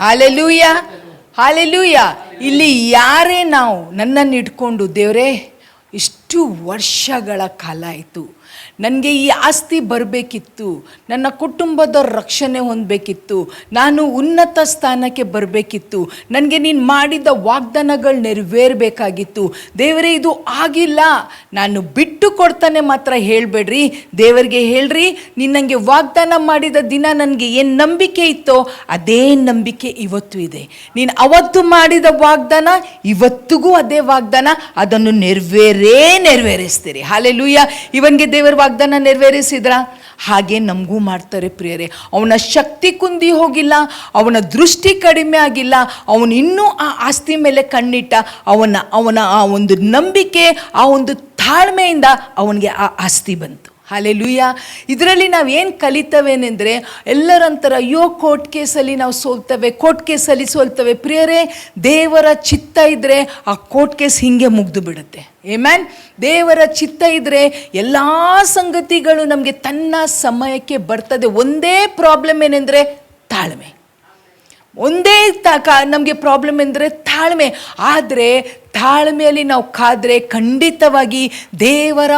Hallelujah, hallelujah. ಇಲ್ಲಿ ಯಾರೇ ನಾವು ನನ್ನನ್ನು ಇಟ್ಕೊಂಡು ದೇವರೇ ಇಷ್ಟು ವರ್ಷಗಳ ಕಾಲ ಆಯಿತು, ನನಗೆ ಈ ಆಸ್ತಿ ಬರಬೇಕಿತ್ತು, ನನ್ನ ಕುಟುಂಬದ ರಕ್ಷಣೆ ಹೊಂದಬೇಕಿತ್ತು, ನಾನು ಉನ್ನತ ಸ್ಥಾನಕ್ಕೆ ಬರಬೇಕಿತ್ತು, ನನಗೆ ನೀನು ಮಾಡಿದ ವಾಗ್ದಾನಗಳು ನೆರವೇರಬೇಕಾಗಿತ್ತು, ದೇವರೇ ಇದು ಆಗಿಲ್ಲ, ನಾನು ಬಿಟ್ಟು ಕೊಡ್ತಾನೆ ಮಾತ್ರ ಹೇಳಬೇಡ್ರಿ, ದೇವರಿಗೆ ಹೇಳ್ರಿ ನೀನು ನನಗೆ ವಾಗ್ದಾನ ಮಾಡಿದ ದಿನ ನನಗೆ ಏನು ನಂಬಿಕೆ ಇತ್ತೋ ಅದೇ ನಂಬಿಕೆ ಇವತ್ತು ಇದೆ, ನೀನು ಅವತ್ತು ಮಾಡಿದ ವಾಗ್ದಾನ ಇವತ್ತಿಗೂ ಅದೇ ವಾಗ್ದಾನ, ಅದನ್ನು ನೆರವೇರಿಸ್ತೀರಿ. ಹಾಲೆಲೂಯ. ಇವನಿಗೆ ದೇವರ ವಾಗ್ದಾನ ನೆರವೇರಿಸಿದ್ರ ಹಾಗೆ ನಮಗೂ ಮಾಡ್ತಾರೆ ಪ್ರಿಯರೇ. ಅವನ ಶಕ್ತಿ ಕುಂದಿ ಹೋಗಿಲ್ಲ, ಅವನ ದೃಷ್ಟಿ ಕಡಿಮೆ ಆಗಿಲ್ಲ, ಅವನು ಇನ್ನೂ ಆ ಆಸ್ತಿ ಮೇಲೆ ಕಣ್ಣಿಟ್ಟ, ಅವನ ಆ ಒಂದು ನಂಬಿಕೆ, ಆ ಒಂದು ತಾಳ್ಮೆಯಿಂದ ಅವನಿಗೆ ಆ ಆಸ್ತಿ ಬಂತು. ಹಾಲೆಲೂಯ. ಇದರಲ್ಲಿ ನಾವೇನು ಕಲಿತವೇನೆಂದರೆ, ಎಲ್ಲರಂತರ ಅಯ್ಯೋ ಕೋರ್ಟ್ ಕೇಸಲ್ಲಿ ನಾವು ಸೋಲ್ತೇವೆ, ಕೋರ್ಟ್ ಕೇಸಲ್ಲಿ ಸೋಲ್ತೇವೆ. ಪ್ರಿಯರೇ, ದೇವರ ಚಿತ್ತ ಇದ್ದರೆ ಆ ಕೋರ್ಟ್ ಕೇಸ್ ಹಿಂಗೆ ಮುಗ್ದು ಬಿಡುತ್ತೆ. ಆಮೆನ್. ದೇವರ ಚಿತ್ತ ಇದ್ದರೆ ಎಲ್ಲ ಸಂಗತಿಗಳು ನಮಗೆ ತನ್ನ ಸಮಯಕ್ಕೆ ಬರ್ತದೆ. ಒಂದೇ ಪ್ರಾಬ್ಲಮ್ ಏನೆಂದರೆ ತಾಳ್ಮೆ. ಒಂದೇ ನಮಗೆ ಪ್ರಾಬ್ಲಮ್ ಎಂದರೆ ತಾಳ್ಮೆ. ಆದರೆ ತಾಳ್ಮೆಯಲ್ಲಿ ನಾವು ಕಾದರೆ ಖಂಡಿತವಾಗಿ ದೇವರ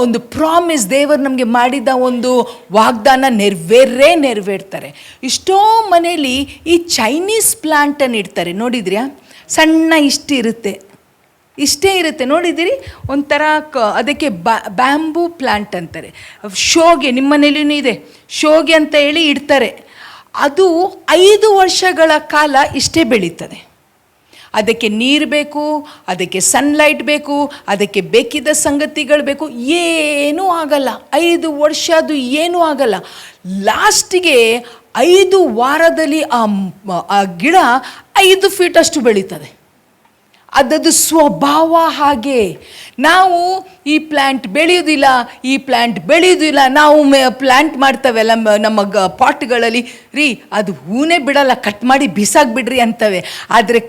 ಒಂದು ಪ್ರಾಮಿಸ್, ದೇವರು ನಮಗೆ ಮಾಡಿದ ಒಂದು ವಾಗ್ದಾನ ನೆರವೇರ್ತಾರೆ. ಎಷ್ಟೋ ಮನೇಲಿ ಈ ಚೈನೀಸ್ ಪ್ಲಾಂಟನ್ನು ಇಡ್ತಾರೆ, ನೋಡಿದ್ರ್ಯಾ? ಸಣ್ಣ ಇಷ್ಟೇ ಇರುತ್ತೆ ನೋಡಿದ್ದೀರಿ, ಒಂಥರ ಅದಕ್ಕೆ ಬ್ಯಾಂಬೂ ಪ್ಲಾಂಟ್ ಅಂತಾರೆ. ಶೋಗೆ, ನಿಮ್ಮ ಮನೇಲಿನೂ ಇದೆ, ಶೋಗೆ ಅಂತ ಹೇಳಿ ಇಡ್ತಾರೆ. ಅದು 5 ವರ್ಷಗಳ ಕಾಲ ಇಷ್ಟೇ ಬೆಳೀತದೆ. ಅದಕ್ಕೆ ನೀರು ಬೇಕು, ಅದಕ್ಕೆ ಸನ್ಲೈಟ್ ಬೇಕು, ಅದಕ್ಕೆ ಬೇಕಿದ್ದ ಸಂಗತಿಗಳು ಬೇಕು, ಏನೂ ಆಗಲ್ಲ. 5 ವರ್ಷ ಅದು ಏನೂ ಆಗಲ್ಲ. ಲಾಸ್ಟಿಗೆ 5 ವಾರದಲ್ಲಿ ಆ ಗಿಡ 5 ಫೀಟ್ ಅಷ್ಟು ಬೆಳೀತದೆ. ಅದದ್ದು ಸ್ವಭಾವ ಹಾಗೆ. ನಾವು ಈ ಪ್ಲ್ಯಾಂಟ್ ಬೆಳೆಯೋದಿಲ್ಲ, ನಾವು ಪ್ಲ್ಯಾಂಟ್ ಮಾಡ್ತವೆಲ್ಲ ನಮ್ಮ ಪಾಟ್ಗಳಲ್ಲಿ, ಅದು ಹೂನೇ ಬಿಡಲ್ಲ, ಕಟ್ ಮಾಡಿ ಬಿಸಾಕ್ಬಿಡ್ರಿ ಅಂತವೆ. ಆದರೆ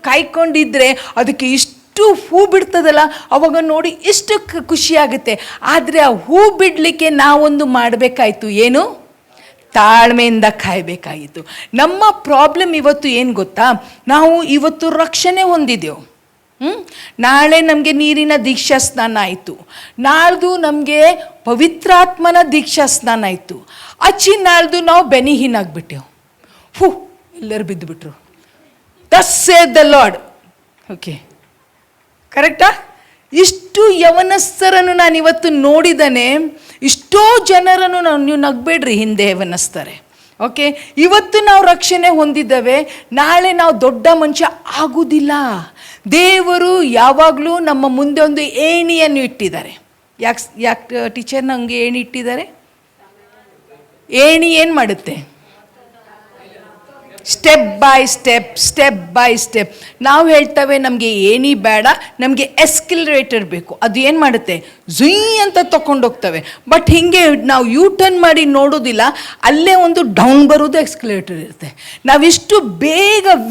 ಕಾಯ್ಕೊಂಡಿದ್ರೆ ಅದಕ್ಕೆ ಇಷ್ಟು ಹೂ ಬಿಡ್ತದಲ್ಲ, ಅವಾಗ ನೋಡಿ ಎಷ್ಟು ಖುಷಿಯಾಗುತ್ತೆ. ಆದರೆ ಆ ಹೂ ಬಿಡಲಿಕ್ಕೆ ನಾವೊಂದು ಮಾಡಬೇಕಾಯ್ತು, ಏನು? ತಾಳ್ಮೆಯಿಂದ ಕಾಯಬೇಕಾಗಿತ್ತು. ನಮ್ಮ ಪ್ರಾಬ್ಲಮ್ ಇವತ್ತು ಏನು ಗೊತ್ತಾ? ನಾವು ಇವತ್ತು ರಕ್ಷಣೆ ಹೊಂದಿದ್ದೆವು, ನಾಳೆ ನಮಗೆ ನೀರಿನ ದೀಕ್ಷಾ ಸ್ನಾನ ಆಯಿತು, ನಾಳ್ದು ನಮಗೆ ಪವಿತ್ರಾತ್ಮನ ದೀಕ್ಷಾ ಸ್ನಾನ ಆಯಿತು, ನಾಳ್ದು ನಾವು ಬೆನಿಹೀನಾಗ್ಬಿಟ್ಟೆವು, ಎಲ್ಲರೂ ಬಿದ್ದುಬಿಟ್ರು. Thus said the lord. Okay, ಕರೆಕ್ಟಾ? ಇಷ್ಟು ಯವನಸ್ಥರನ್ನು ನಾನು ಇವತ್ತು ನೋಡಿದ್ದಾನೆ. ಇಷ್ಟೋ ಜನರನ್ನು ನೀವು ನಗಬೇಡ್ರಿ, ಹಿಂದೆ ಯವನಸ್ತಾರೆ. ಓಕೆ, ಇವತ್ತು ನಾವು ರಕ್ಷಣೆ ಹೊಂದಿದ್ದೇವೆ, ನಾಳೆ ನಾವು ದೊಡ್ಡ ಮನುಷ್ಯ ಆಗುವುದಿಲ್ಲ. ದೇವರು ಯಾವಾಗಲೂ ನಮ್ಮ ಮುಂದೆ ಒಂದು ಏಣಿಯನ್ನು ಇಟ್ಟಿದ್ದಾರೆ. ಯಾಕೆ ಟೀಚರ್ ನನಗೆ ಏಣಿ ಇಟ್ಟಿದ್ದಾರೆ? ಏಣಿ ಏನು ಮಾಡುತ್ತೆ? ಸ್ಟೆಪ್ ಬೈ ಸ್ಟೆಪ್ ನಾವು ಹೇಳ್ತೇವೆ ನಮಗೆ ಏಣಿ ಬೇಡ, ನಮಗೆ ಎಸ್ಕಿಲರೇಟರ್ ಬೇಕು. ಅದು ಏನು ಮಾಡುತ್ತೆ? ಝುಯ್ ಅಂತ ತಗೊಂಡೋಗ್ತವೆ. ಬಟ್ ಹೀಗೆ ನಾವು ಟರ್ನ್ ಮಾಡಿ ನೋಡೋದಿಲ್ಲ, ಅಲ್ಲೇ ಒಂದು ಡೌನ್ ಬರೋದು ಎಸ್ಕಿಲೇಟರ್ ಇರುತ್ತೆ. ನಾವಿಷ್ಟು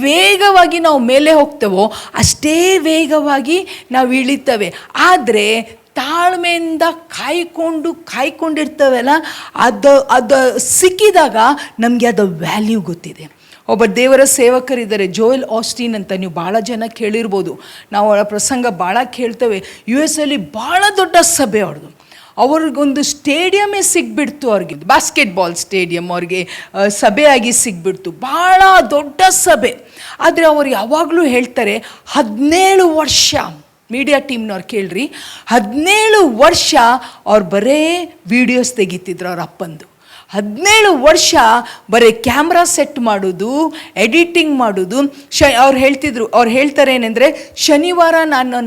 ವೇಗವಾಗಿ ನಾವು ಮೇಲೆ ಹೋಗ್ತೇವೋ ಅಷ್ಟೇ ವೇಗವಾಗಿ ನಾವು ಇಳಿತೇವೆ. ಆದರೆ ತಾಳ್ಮೆಯಿಂದ ಕಾಯ್ಕೊಂಡಿರ್ತೇವಲ್ಲ, ಅದು ಸಿಕ್ಕಿದಾಗ ನಮಗೆ ಅದು ವ್ಯಾಲ್ಯೂ ಗೊತ್ತಿದೆ. ಒಬ್ಬ ದೇವರ ಸೇವಕರಿದ್ದಾರೆ, ಜೋಯಲ್ ಆಸ್ಟಿನ್ ಅಂತ, ನೀವು ಭಾಳ ಜನ ಕೇಳಿರ್ಬೋದು. ನಾವು ಅವಳ ಪ್ರಸಂಗ ಭಾಳ ಕೇಳ್ತೇವೆ. US ಅಲ್ಲಿ ಭಾಳ ದೊಡ್ಡ ಸಭೆ ಅವ್ರಿಗೊಂದು ಸ್ಟೇಡಿಯಮ್ಮೇ ಸಿಗ್ಬಿಡ್ತು. ಅವ್ರಿಗೆ ಬಾಸ್ಕೆಟ್ಬಾಲ್ ಸ್ಟೇಡಿಯಂ ಅವ್ರಿಗೆ ಸಭೆಯಾಗಿ ಸಿಗ್ಬಿಡ್ತು, ಭಾಳ ದೊಡ್ಡ ಸಭೆ. ಆದರೆ ಅವ್ರು ಯಾವಾಗಲೂ ಹೇಳ್ತಾರೆ, 17 ವರ್ಷ ಮೀಡಿಯಾ ಟೀಮ್ನವ್ರು ಕೇಳ್ರಿ, 17 ವರ್ಷ ಅವ್ರು ಬರೇ ವಿಡಿಯೋಸ್ ತೆಗಿತಿದ್ರು ಅವ್ರ ಅಪ್ಪಂದು. 17 ವರ್ಷ ಬರೀ ಕ್ಯಾಮ್ರಾ ಸೆಟ್ ಮಾಡೋದು, ಎಡಿಟಿಂಗ್ ಮಾಡೋದು. ಅವ್ರು ಹೇಳ್ತಾರೆ ಏನೆಂದರೆ, ಶನಿವಾರ ನಾನು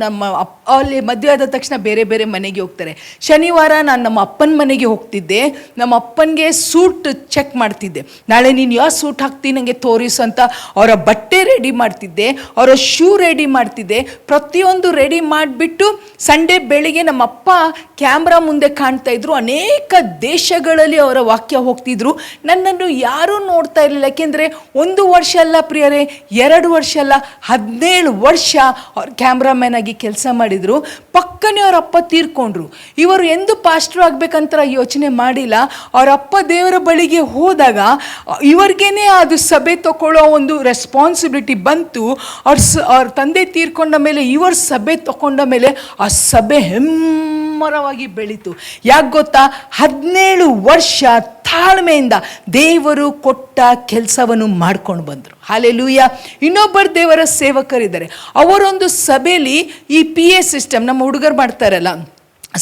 ಅಲ್ಲಿ ಮದುವೆ ಆದ ತಕ್ಷಣ ಬೇರೆ ಮನೆಗೆ ಹೋಗ್ತಾರೆ. ಶನಿವಾರ ನಾನು ನಮ್ಮ ಅಪ್ಪನ ಮನೆಗೆ ಹೋಗ್ತಿದ್ದೆ, ನಮ್ಮ ಅಪ್ಪನಿಗೆ ಸೂಟ್ ಚೆಕ್ ಮಾಡ್ತಿದ್ದೆ. ನಾಳೆ ನೀನು ಯಾವ ಸೂಟ್ ಹಾಕ್ತೀನಿ ನನಗೆ ತೋರಿಸು ಅಂತ ಅವರ ಬಟ್ಟೆ ರೆಡಿ ಮಾಡ್ತಿದ್ದೆ, ಅವರ ಶೂ ರೆಡಿ ಮಾಡ್ತಿದ್ದೆ. ಪ್ರತಿಯೊಂದು ರೆಡಿ ಮಾಡಿಬಿಟ್ಟು ಸಂಡೇ ಬೆಳಿಗ್ಗೆ ನಮ್ಮ ಅಪ್ಪ ಕ್ಯಾಮ್ರಾ ಮುಂದೆ ಕಾಣ್ತಾ ಇದ್ರು. ಅನೇಕ ದೇಶಗಳಲ್ಲಿ ಅವರ ವಾಕ್ಯ ವಾಕ್ಯ ಹೋಗ್ತಿದ್ರು. ನನ್ನನ್ನು ಯಾರೂ ನೋಡ್ತಾ ಇರಲಿಲ್ಲ. ಯಾಕೆಂದರೆ 1 ವರ್ಷ ಅಲ್ಲ ಪ್ರಿಯರೇ, 2 ವರ್ಷ ಅಲ್ಲ, 17 ವರ್ಷ ಅವ್ರು ಕ್ಯಾಮ್ರಾಮ್ಯಾನ್ ಆಗಿ ಕೆಲಸ ಮಾಡಿದರು. ಪಕ್ಕನೇ ಅವ್ರ ಅಪ್ಪ ತೀರ್ಕೊಂಡ್ರು. ಇವರು ಎಂದು ಪಾಸ್ಟ್ರು ಆಗಬೇಕಂತ ಯೋಚನೆ ಮಾಡಿಲ್ಲ. ಅವರ ಅಪ್ಪ ದೇವರ ಬಳಿಗೆ ಹೋದಾಗ ಇವ್ರಿಗೇನೆ ಅದು ಸಭೆ ತಗೊಳ್ಳೋ ಒಂದು ರೆಸ್ಪಾನ್ಸಿಬಿಲಿಟಿ ಬಂತು. ಅವ್ರ ತಂದೆ ತೀರ್ಕೊಂಡ ಮೇಲೆ ಇವ್ರ ಸಭೆ ತಗೊಂಡ ಮೇಲೆ ಆ ಸಭೆ ಹೆಮ್ಮರವಾಗಿ ಬೆಳೀತು. ಯಾಕೆ ಗೊತ್ತಾ? 17 ವರ್ಷ ತಾಳ್ಮೆಯಿಂದ ದೇವರು ಕೊಟ್ಟ ಕೆಲಸವನ್ನು ಮಾಡ್ಕೊಂಡು ಬಂದರು. ಹಲ್ಲೆಲೂಯಾ. ಇನ್ನೊಬ್ಬರು ದೇವರ ಸೇವಕರಿದ್ದಾರೆ. ಅವರೊಂದು ಸಭೆಯಲ್ಲಿ ಈ PA ಸಿಸ್ಟಮ್ ನಮ್ಮ ಹುಡುಗರು ಮಾಡ್ತಾರಲ್ಲ,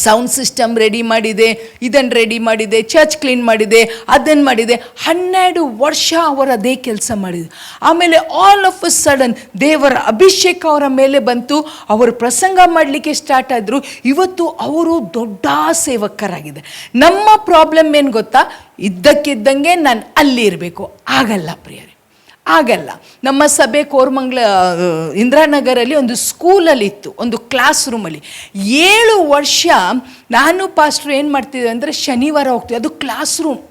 ಸೌಂಡ್ ಸಿಸ್ಟಮ್ ರೆಡಿ ಮಾಡಿದೆ, ಇದನ್ನು ರೆಡಿ ಮಾಡಿದೆ, ಚರ್ಚ್ ಕ್ಲೀನ್ ಮಾಡಿದೆ, ಅದನ್ನು ಮಾಡಿದೆ. 12 ವರ್ಷ ಅವರು ಅದೇ ಕೆಲಸ ಮಾಡಿದ್ರು. ಆಮೇಲೆ ಆಲ್ ಆಫ್ ಅ ಸಡನ್ ದೇವರ ಅಭಿಷೇಕ ಅವರ ಮೇಲೆ ಬಂತು. ಅವರು ಪ್ರಸಂಗ ಮಾಡಲಿಕ್ಕೆ ಸ್ಟಾರ್ಟ್ ಆದರು. ಇವತ್ತು ಅವರು ದೊಡ್ಡ ಸೇವಕರಾಗಿದೆ. ನಮ್ಮ ಪ್ರಾಬ್ಲಮ್ ಏನು ಗೊತ್ತಾ? ಇದ್ದಕ್ಕಿದ್ದಂಗೆ ನಾನು ಅಲ್ಲಿ ಇರಬೇಕು. ಆಗಲ್ಲ ಪ್ರಿಯರೇ, ಆಗಲ್ಲ. ನಮ್ಮ ಸಭೆ ಕೋರಮಂಗಲ ಇಂದಿರಾನಗರಲ್ಲಿ ಒಂದು ಸ್ಕೂಲಲ್ಲಿ ಇತ್ತು, ಒಂದು ಕ್ಲಾಸ್ ರೂಮಲ್ಲಿ 7 ವರ್ಷ ನಾನು ಪಾಸ್ಟ್ರು ಏನು ಮಾಡ್ತಿದ್ದೆ ಅಂದರೆ ಶನಿವಾರ ಹೋಗ್ತೀವಿ. ಅದು ಕ್ಲಾಸ್ ರೂಮ್.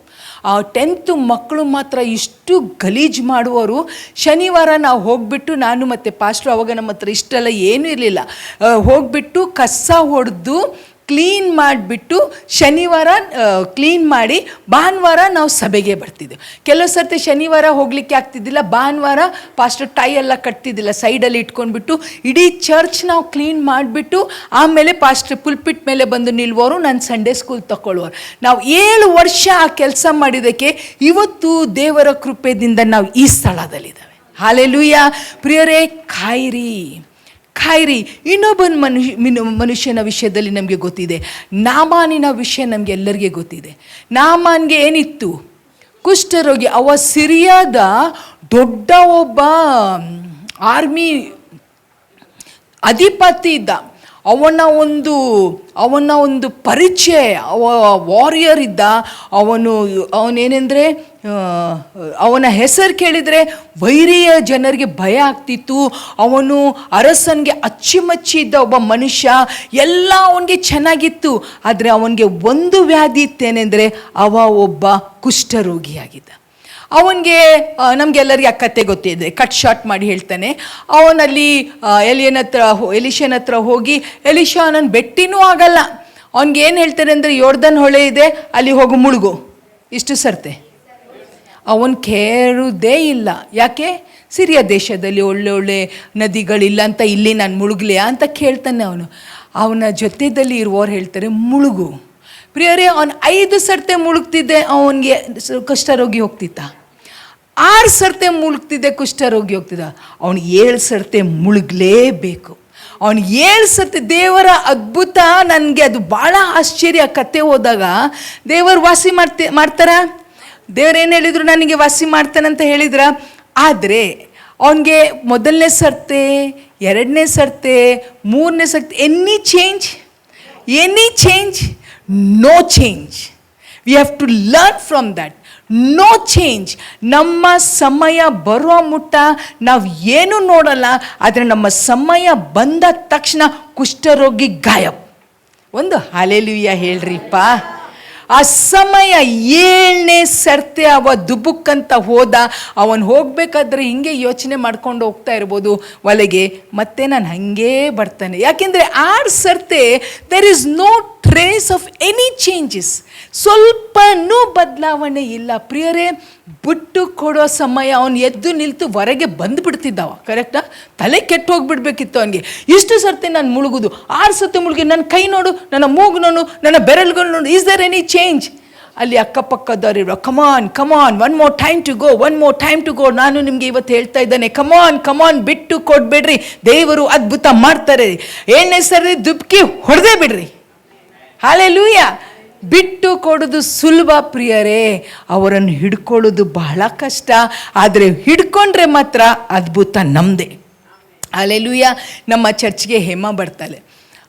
10th ಮಕ್ಕಳು ಮಾತ್ರ ಇಷ್ಟು ಗಲೀಜು ಮಾಡುವವರು. ಶನಿವಾರ ನಾವು ಹೋಗಿಬಿಟ್ಟು, ನಾನು ಮತ್ತು ಪಾಸ್ಟ್ರು ಅವಾಗ ನಮ್ಮ ಹತ್ರ ಇಷ್ಟೆಲ್ಲ ಏನೂ ಇರಲಿಲ್ಲ, ಹೋಗಿಬಿಟ್ಟು ಕಸ ಹೊಡೆದು ಕ್ಲೀನ್ ಮಾಡಿಬಿಟ್ಟು ಶನಿವಾರ ಕ್ಲೀನ್ ಮಾಡಿ ಭಾನುವಾರ ನಾವು ಸಭೆಗೆ ಬರ್ತಿದ್ದೆವು. ಕೆಲವು ಸರ್ತಿ ಶನಿವಾರ ಹೋಗಲಿಕ್ಕೆ ಆಗ್ತಿದ್ದಿಲ್ಲ, ಭಾನುವಾರ ಪಾಸ್ಟರ್ ಟೈ ಎಲ್ಲ ಕಟ್ತಿದ್ದಿಲ್ಲ, ಸೈಡಲ್ಲಿ ಇಟ್ಕೊಂಡ್ಬಿಟ್ಟು ಇಡೀ ಚರ್ಚ್ ನಾವು ಕ್ಲೀನ್ ಮಾಡಿಬಿಟ್ಟು ಆಮೇಲೆ ಪಾಸ್ಟರ್ ಪುಲ್ಪಿಟ್ ಮೇಲೆ ಬಂದು ನಿಲ್ಲುವವರು, ನಾನು ಸಂಡೇ ಸ್ಕೂಲ್ ತಗೊಳ್ಳುವರು. ನಾವು 7 ವರ್ಷ ಆ ಕೆಲಸ ಮಾಡಿದ್ದಕ್ಕೆ ಇವತ್ತು ದೇವರ ಕೃಪೆಯಿಂದ ನಾವು ಈ ಸ್ಥಳದಲ್ಲಿದ್ದಾವೆ. ಹಲ್ಲೆಲೂಯಾ. ಪ್ರಿಯರೇ, ಕಾಯಿರಿ. ಇನ್ನೊಬ್ಬನ ಮನುಷ್ಯನ ವಿಷಯದಲ್ಲಿ ನಮಗೆ ಗೊತ್ತಿದೆ. ನಾಮಾನಿನ ವಿಷಯ ನಮಗೆ ಎಲ್ಲರಿಗೆ ಗೊತ್ತಿದೆ. ನಾಮಾನ್ಗೆ ಏನಿತ್ತು? ಕುಷ್ಠರೋಗಿ. ಅವ ಸಿರಿಯಾದ ದೊಡ್ಡ ಒಬ್ಬ ಆರ್ಮಿ ಅಧಿಪತಿ ಇದ್ದ. ಅವನ ಒಂದು ಪರಿಚಯ, ವಾರಿಯರ್ ಇದ್ದ. ಅವನೇನೆಂದರೆ ಅವನ ಹೆಸರು ಕೇಳಿದರೆ ವೈರಿಯ ಜನರಿಗೆ ಭಯ ಆಗ್ತಿತ್ತು. ಅವನು ಅರಸನಿಗೆ ಅಚ್ಚುಮಚ್ಚಿ ಇದ್ದ ಒಬ್ಬ ಮನುಷ್ಯ. ಎಲ್ಲ ಅವನಿಗೆ ಚೆನ್ನಾಗಿತ್ತು. ಆದರೆ ಅವನಿಗೆ ಒಂದು ವ್ಯಾಧಿ ಇತ್ತೇನೆಂದರೆ ಅವ ಒಬ್ಬ ಕುಷ್ಠರೋಗಿಯಾಗಿದ್ದ. ಅವನಿಗೆ ನಮಗೆಲ್ಲರಿಗೆ ಆ ಕತೆ ಗೊತ್ತಿದೆ, ಕಟ್ ಶಾರ್ಟ್ ಮಾಡಿ ಹೇಳ್ತಾನೆ. ಅವನಲ್ಲಿ ಎಲಿಷನ ಹತ್ರ ಹೋಗಿ, ಎಲಿಷಾ ನನ್ನ ಬೆಟ್ಟಿನೂ ಆಗಲ್ಲ. ಅವನಿಗೆ ಏನು ಹೇಳ್ತಾನೆ ಅಂದರೆ, ಯೋರ್ದನ್ ಹೊಳೆ ಇದೆ, ಅಲ್ಲಿ ಹೋಗು ಮುಳುಗು. ಇಷ್ಟು ಸರ್ತೆ ಅವನು ಕೇಳುವುದೇ ಇಲ್ಲ. ಯಾಕೆ? ಸಿರಿಯ ದೇಶದಲ್ಲಿ ಒಳ್ಳೊಳ್ಳೆ ನದಿಗಳಿಲ್ಲ ಅಂತ ಇಲ್ಲಿ ನಾನು ಮುಳುಗಲೆಯಾ ಅಂತ ಕೇಳ್ತಾನೆ ಅವನು. ಅವನ ಜೊತೆಯಲ್ಲಿ ಇರುವವರು ಹೇಳ್ತಾರೆ ಮುಳುಗು. ಪ್ರಿಯರೇ, ಅವನು 5 ಸರ್ತೆ ಮುಳುಗ್ತಿದ್ದೆ, ಅವನಿಗೆ ಕುಷ್ಠರೋಗಿ ಹೋಗ್ತಿದ್ದ. 6 ಸರ್ತೆ ಮುಳುಗ್ತಿದ್ದೆ, ಕುಷ್ಠರೋಗಿ ಹೋಗ್ತಿದ್ದ. ಅವನು 7 ಸರ್ತೆ ಮುಳುಗಲೇಬೇಕು. ಅವನು 7 ಸರ್ತಿ ದೇವರ ಅದ್ಭುತ. ನನಗೆ ಅದು ಭಾಳ ಆಶ್ಚರ್ಯ. ಕತೆ ಹೋದಾಗ ದೇವರು ವಾಸಿ ಮಾಡ್ತಾರ. ದೇವರೇನು ಹೇಳಿದ್ರು? ನನಗೆ ವಾಸಿ ಮಾಡ್ತಾನಂತ ಹೇಳಿದ್ರ. ಆದರೆ ಅವನಿಗೆ 1ನೇ ಸರ್ತೆ, 2ನೇ ಸರ್ತೆ, 3ನೇ ಸರ್ತೆ any change? No change. We have to learn from that. No change. ನಮ್ಮ ಸಮಯ ಬರುವ ಮುಟ್ಟ ನಾವು ಏನೂ ನೋಡಲ್ಲ. ಆದರೆ ನಮ್ಮ ಸಮಯ ಬಂದ ತಕ್ಷಣ ಕುಷ್ಠರೋಗಿ ಗಾಯಬ್. ಒಂದು ಹಲ್ಲೆಲೂಯಾ ಹೇಳ್ರಿಪ್ಪ. ಆ ಸಮಯ 7ನೇ ಸರ್ತೆ ಅವ ದುಬುಕ್ಕಂತ ಹೋದ. ಅವನು ಹೋಗ್ಬೇಕಾದ್ರೆ ಹಿಂಗೆ ಯೋಚನೆ ಮಾಡ್ಕೊಂಡು ಹೋಗ್ತಾ ಇರ್ಬೋದು ಒಳಗೆ, ಮತ್ತೆ ನಾನು ಹಾಗೇ ಬರ್ತಾನೆ. ಯಾಕೆಂದರೆ 6 ಸರ್ತೆ there is no trace of any changes. ಸ್ವಲ್ಪನೂ ಬದಲಾವಣೆ ಇಲ್ಲ. ಪ್ರಿಯರೇ, ಬಿಟ್ಟು ಕೊಡೋ ಸಮಯ ಅವನು ಎದ್ದು ನಿಲ್ತು ಹೊರಗೆ ಬಂದುಬಿಡ್ತಿದ್ದವ. ಕರೆಕ್ಟಾ? ತಲೆ ಕೆಟ್ಟು ಹೋಗ್ಬಿಡ್ಬೇಕಿತ್ತು ಅವನಿಗೆ. ಇಷ್ಟು ಸರ್ತಿ ನಾನು ಮುಳುಗುದು, 6 ಸರ್ತಿ ಮುಳುಗಿ, ನನ್ನ ಕೈ ನೋಡು, ನನ್ನ ಮೂಗು ನೋಡು, ನನ್ನ ಬೆರಳುಗಳು ನೋಡು, ಈಸ್ ದರ್ ಎನಿ ಚೇಂಜ್? ಅಲ್ಲಿ ಅಕ್ಕಪಕ್ಕದವ್ರು come on one more time to go. ನಾನು ನಿಮಗೆ ಇವತ್ತು ಹೇಳ್ತಾ ಇದ್ದಾನೆ, ಕಮಾನ್ ಬಿಟ್ಟು ಕೊಡ್ಬೇಡ್ರಿ. ದೇವರು ಅದ್ಭುತ ಮಾಡ್ತಾರೆ. 7ನೇ ಸರಿ ದುಬ್ಕಿ ಹೊಡೆದೇ ಬಿಡ್ರಿ. ಹಲ್ಲೆಲೂಯಾ. ಬಿಟ್ಟು ಕೊಡೋದು ಸುಲಭ ಪ್ರಿಯರೇ, ಅವರನ್ನು ಹಿಡ್ಕೊಳ್ಳೋದು ಬಹಳ ಕಷ್ಟ. ಆದರೆ ಹಿಡ್ಕೊಂಡ್ರೆ ಮಾತ್ರ ಅದ್ಭುತ ನಮ್ಮದೇ. ಹಲ್ಲೆಲೂಯಾ. ನಮ್ಮ ಚರ್ಚ್ಗೆ ಹೇಮ ಬರ್ತಾಳೆ.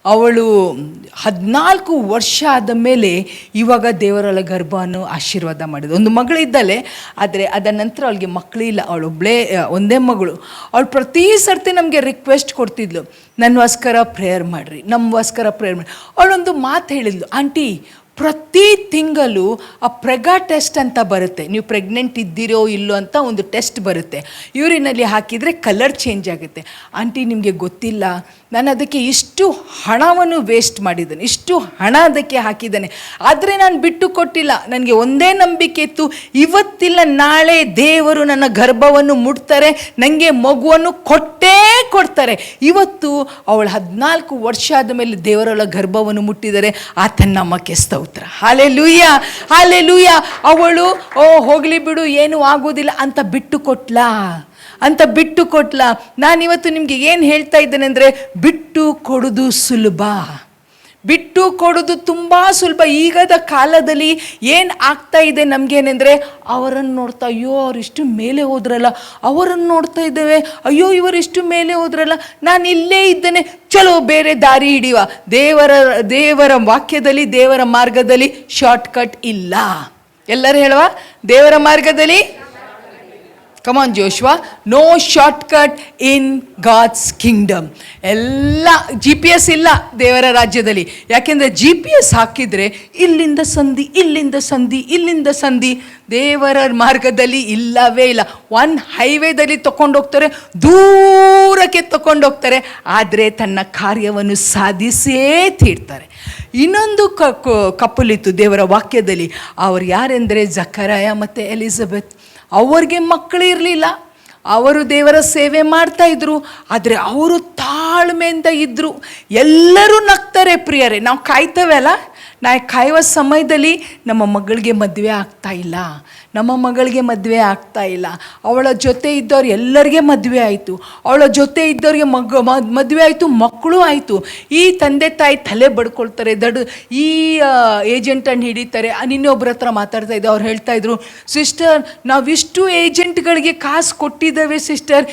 ಅವಳು 14 ವರ್ಷ ಆದ ಮೇಲೆ ಇವಾಗ ದೇವರೊಳ ಗರ್ಭವನ್ನು ಆಶೀರ್ವಾದ ಮಾಡಿದ್ದು. ಒಂದು ಮಗಳಿದ್ದಲೆ, ಆದರೆ ಅದ ನಂತರ ಅವಳಿಗೆ ಮಕ್ಕಳಿಲ್ಲ. ಅವಳೊಬ್ಬಳೇ ಒಂದೇ ಮಗಳು. ಅವಳು ಪ್ರತಿ ಸರ್ತಿ ನಮಗೆ ರಿಕ್ವೆಸ್ಟ್ ಕೊಡ್ತಿದ್ಲು, ನನ್ನಗೋಸ್ಕರ ಪ್ರೇಯರ್ ಮಾಡಿರಿ, ನಮಗೋಸ್ಕರ ಪ್ರೇಯರ್ ಮಾಡಿ. ಅವಳೊಂದು ಮಾತು ಹೇಳಿದ್ಲು, ಆಂಟಿ ಪ್ರತಿ ತಿಂಗಳು ಆ ಪ್ರೆಗಾ ಟೆಸ್ಟ್ ಅಂತ ಬರುತ್ತೆ, ನೀವು ಪ್ರೆಗ್ನೆಂಟ್ ಇದ್ದೀರೋ ಇಲ್ಲೋ ಅಂತ ಒಂದು ಟೆಸ್ಟ್ ಬರುತ್ತೆ, ಯೂರಿನಲ್ಲಿ ಹಾಕಿದರೆ ಕಲರ್ ಚೇಂಜ್ ಆಗುತ್ತೆ. ಆಂಟಿ ನಿಮಗೆ ಗೊತ್ತಿಲ್ಲ, ನಾನು ಅದಕ್ಕೆ ಇಷ್ಟು ಹಣವನ್ನು ವೇಸ್ಟ್ ಮಾಡಿದ್ದೇನೆ, ಇಷ್ಟು ಹಣ ಅದಕ್ಕೆ ಹಾಕಿದ್ದೇನೆ, ಆದರೆ ನಾನು ಬಿಟ್ಟು ಕೊಟ್ಟಿಲ್ಲ. ನನಗೆ ಒಂದೇ ನಂಬಿಕೆ ಇತ್ತು, ಇವತ್ತಿಲ್ಲ ನಾಳೆ ದೇವರು ನನ್ನ ಗರ್ಭವನ್ನು ಮುಟ್ತಾರೆ, ನನಗೆ ಮಗುವನ್ನು ಕೊಟ್ಟೇ ಕೊಡ್ತಾರೆ. ಇವತ್ತು ಅವಳು 14 ವರ್ಷ ಆದ ಮೇಲೆ ದೇವರೊಳ ಗರ್ಭವನ್ನು ಮುಟ್ಟಿದ್ದಾರೆ. ಆತನ ನಾಮಕ್ಕೆ ಸ್ತೋತ್ರ. Hallelujah, hallelujah. ಅವಳು ಹೋಗಲಿ ಬಿಡು ಏನೂ ಆಗೋದಿಲ್ಲ ಅಂತ ಬಿಟ್ಟು ಕೊಟ್ಲ. ನಾನಿವತ್ತು ನಿಮಗೆ ಏನು ಹೇಳ್ತಾ ಇದ್ದೇನೆ ಅಂದರೆ, ಬಿಟ್ಟು ಕೊಡೋದು ಸುಲಭ, ಬಿಟ್ಟು ಕೊಡೋದು ತುಂಬ ಸುಲಭ. ಈಗದ ಕಾಲದಲ್ಲಿ ಏನು ಆಗ್ತಾ ಇದೆ ನಮಗೇನೆಂದರೆ, ಅವರನ್ನು ನೋಡ್ತಾ ಅಯ್ಯೋ ಅವರಿಷ್ಟು ಮೇಲೆ ಹೋದ್ರಲ್ಲ, ಅವರನ್ನು ನೋಡ್ತಾ ಇದ್ದೇವೆ ಅಯ್ಯೋ ಇವರಿಷ್ಟು ಮೇಲೆ ಹೋದ್ರಲ್ಲ, ನಾನು ಇಲ್ಲೇ ಇದ್ದೇನೆ, ಚಲೋ ಬೇರೆ ದಾರಿ ಹಿಡಿಯುವ. ದೇವರ ವಾಕ್ಯದಲ್ಲಿ, ದೇವರ ಮಾರ್ಗದಲ್ಲಿ ಶಾರ್ಟ್ ಕಟ್ ಇಲ್ಲ. ಎಲ್ಲರೂ ಹೇಳುವ, ದೇವರ ಮಾರ್ಗದಲ್ಲಿ come on Joshua, no short cut in God's kingdom. ಎಲ್ಲ GPS ಇಲ್ಲ ದೇವರ ರಾಜ್ಯದಲ್ಲಿ. ಯಾಕೆಂದರೆ GPS ಹಾಕಿದರೆ ಇಲ್ಲಿಂದ ಸಂಧಿ, ಇಲ್ಲಿಂದ ಸಂಧಿ, ಇಲ್ಲಿಂದ ಸಂಧಿ. ದೇವರ ಮಾರ್ಗದಲ್ಲಿ ಇಲ್ಲವೇ ಇಲ್ಲ. ಒನ್ ಹೈವೇದಲ್ಲಿ ತಗೊಂಡೋಗ್ತಾರೆ, ದೂರಕ್ಕೆ ತಗೊಂಡೋಗ್ತಾರೆ, ಆದರೆ ತನ್ನ ಕಾರ್ಯವನ್ನು ಸಾಧಿಸೇ ತೀರ್ತಾರೆ. ಇನ್ನೊಂದು ಕಪ್ಪಲಿತ್ತು ದೇವರ ವಾಕ್ಯದಲ್ಲಿ. ಅವರು ಯಾರೆಂದರೆ ಜಕರಾಯ ಮತ್ತು ಎಲಿಜಬೆತ್. ಅವ್ರಿಗೆ ಮಕ್ಕಳು ಇರಲಿಲ್ಲ, ಅವರು ದೇವರ ಸೇವೆ ಮಾಡ್ತಾಯಿದ್ರು, ಆದರೆ ಅವರು ತಾಳ್ಮೆಯಿಂದ ಇದ್ದರು. ಎಲ್ಲರೂ ನಗ್ತಾರೆ ಪ್ರಿಯರೇ, ನಾವು ಕಾಯ್ತೇವೆ ಅಲ್ಲ, ನಾವು ಕಾಯುವ ಸಮಯದಲ್ಲಿ ನಮ್ಮ ಮಗಳಿಗೆ ಮದುವೆ ಆಗ್ತಾ ಇಲ್ಲ, ಅವಳ ಜೊತೆ ಇದ್ದವ್ರು ಎಲ್ಲರಿಗೆ ಮದುವೆ ಆಯಿತು, ಅವಳ ಜೊತೆ ಇದ್ದವ್ರಿಗೆ ಮದುವೆ ಆಯಿತು, ಮಕ್ಕಳು ಆಯಿತು. ಈ ತಂದೆ ತಾಯಿ ತಲೆ ಬಡ್ಕೊಳ್ತಾರೆ, ಈ ಏಜೆಂಟನ್ನು ಹಿಡಿತಾರೆ. ಇನ್ನೊಬ್ಬರ ಹತ್ರ ಮಾತಾಡ್ತಾ ಇದ್ದೆ, ಅವ್ರು ಹೇಳ್ತಾ ಇದ್ರು, ಸಿಸ್ಟರ್ ನಾವಿಷ್ಟು ಏಜೆಂಟ್ಗಳಿಗೆ ಕಾಸು ಕೊಟ್ಟಿದ್ದೇವೆ ಸಿಸ್ಟರ್,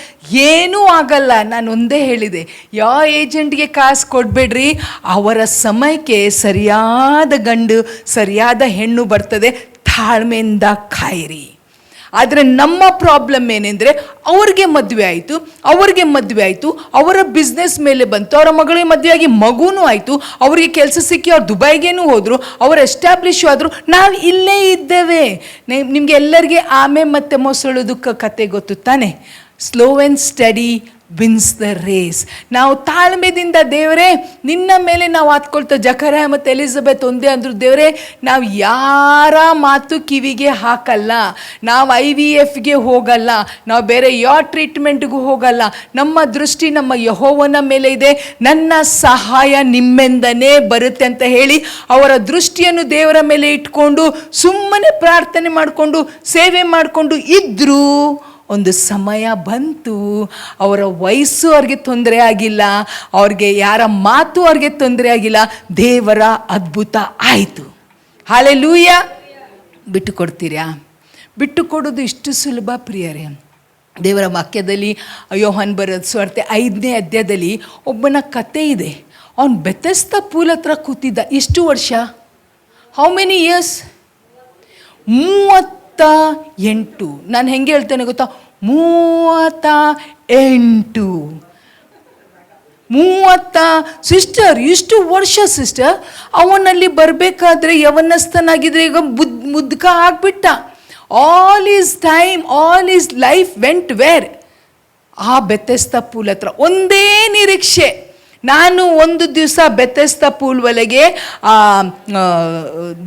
ಏನೂ ಆಗಲ್ಲ. ನಾನು ಒಂದೇ ಹೇಳಿದೆ, ಯಾವ ಏಜೆಂಟ್ಗೆ ಕಾಸು ಕೊಡಬೇಡ್ರಿ, ಅವರ ಸಮಯಕ್ಕೆ ಸರಿಯಾದ ಗಂಡು ಸರಿಯಾದ ಹೆಣ್ಣು ಬರ್ತದೆ, ತಾಳ್ಮೆಯಿಂದ ಕಾಯಿರಿ. ಆದರೆ ನಮ್ಮ ಪ್ರಾಬ್ಲಮ್ ಏನೆಂದರೆ, ಅವ್ರಿಗೆ ಮದುವೆ ಆಯಿತು, ಅವರ ಬಿಸ್ನೆಸ್ ಮೇಲೆ ಬಂತು, ಅವರ ಮಗಳಿಗೆ ಮದುವೆ ಆಗಿ ಮಗುನೂ ಆಯಿತು, ಅವರಿಗೆ ಕೆಲಸ ಸಿಕ್ಕಿ ಅವ್ರು ದುಬೈಗೇನೂ ಹೋದರು, ಅವರು ಎಸ್ಟಾಬ್ಲಿಷ್ ಆದರು, ನಾವು ಇಲ್ಲೇ ಇದ್ದೇವೆ. ನಿಮಗೆ ಎಲ್ಲರಿಗೆ ಆಮೆ ಮತ್ತು ಮೊಸಳುದಕ್ಕೆ ಕತೆ ಗೊತ್ತು ತಾನೆ. Slow and steady wins the race. ನಾವು ತಾಳ್ಮೆದಿಂದ, ದೇವರೇ ನಿನ್ನ ಮೇಲೆ ನಾವು ಆತ್ಕೊಳ್ತಾ, ಜಕರಾಯ ಮತ್ತು ಎಲಿಜಬೆತ್ ಒಂದೇ ಅಂದರು, ದೇವರೇ ನಾವು ಯಾರ ಮಾತು ಕಿವಿಗೆ ಹಾಕಲ್ಲ, ನಾವು IVFಗೆ ಹೋಗಲ್ಲ, ನಾವು ಬೇರೆ ಯಾವ ಟ್ರೀಟ್ಮೆಂಟ್ಗೂ ಹೋಗಲ್ಲ, ನಮ್ಮ ದೃಷ್ಟಿ ನಮ್ಮ ಯೆಹೋವನ ಮೇಲೆ ಇದೆ, ನನ್ನ ಸಹಾಯ ನಿಮ್ಮಿಂದನೇ ಬರುತ್ತೆ ಅಂತ ಹೇಳಿ ಅವರ ದೃಷ್ಟಿಯನ್ನು ದೇವರ ಮೇಲೆ ಇಟ್ಕೊಂಡು ಸುಮ್ಮನೆ ಪ್ರಾರ್ಥನೆ ಮಾಡಿಕೊಂಡು ಸೇವೆ ಮಾಡಿಕೊಂಡು ಇದ್ದರು. ಒಂದು ಸಮಯ ಬಂತು, ಅವರ ವಯಸ್ಸು ಅವ್ರಿಗೆ ತೊಂದರೆ ಆಗಿಲ್ಲ, ಅವ್ರಿಗೆ ಯಾರ ಮಾತು ಅವ್ರಿಗೆ ತೊಂದರೆ ಆಗಿಲ್ಲ, ದೇವರ ಅದ್ಭುತ ಆಯಿತು. ಹಲ್ಲೆಲೂಯಾ. ಬಿಟ್ಟು ಕೊಡ್ತೀರಾ? ಬಿಟ್ಟು ಕೊಡೋದು ಇಷ್ಟು ಸುಲಭ ಪ್ರಿಯರೇ. ದೇವರ ವಾಕ್ಯದಲ್ಲಿ ಯೋಹಾನ್ ಬರೆದ ಸುವಾರ್ತೆ 5ನೇ ಅಧ್ಯಾಯದಲ್ಲಿ ಒಬ್ಬನ ಕತೆ ಇದೆ. ಅವನು ಬೆಥೆಸ್ದ ಪೂಲ್ ಹತ್ರ ಕೂತಿದ್ದ. ಎಷ್ಟು ವರ್ಷ? How many years? 38. ನಾನು ಹೆಂಗೆ ಹೇಳ್ತೇನೆ ಗೊತ್ತಾ? 38 ಸಿಸ್ಟರ್, ಇಷ್ಟು ವರ್ಷ ಸಿಸ್ಟರ್. ಅವನಲ್ಲಿ ಬರಬೇಕಾದ್ರೆ ಯವನಸ್ಥನಾಗಿದ್ರೆ ಈಗ ಮುದ್ಕ ಆಗಿಬಿಟ್ಟ. All is time, all is life went where? ಆ ಬೆಥೆಸ್ದ ಪೂಲ್ ಹತ್ರ ಒಂದೇ ನಿರೀಕ್ಷೆ, ನಾನು ಒಂದು ದಿವಸ ಬೆಥೆಸ್ದ ಪೂಲ್ ಒಳಗೆ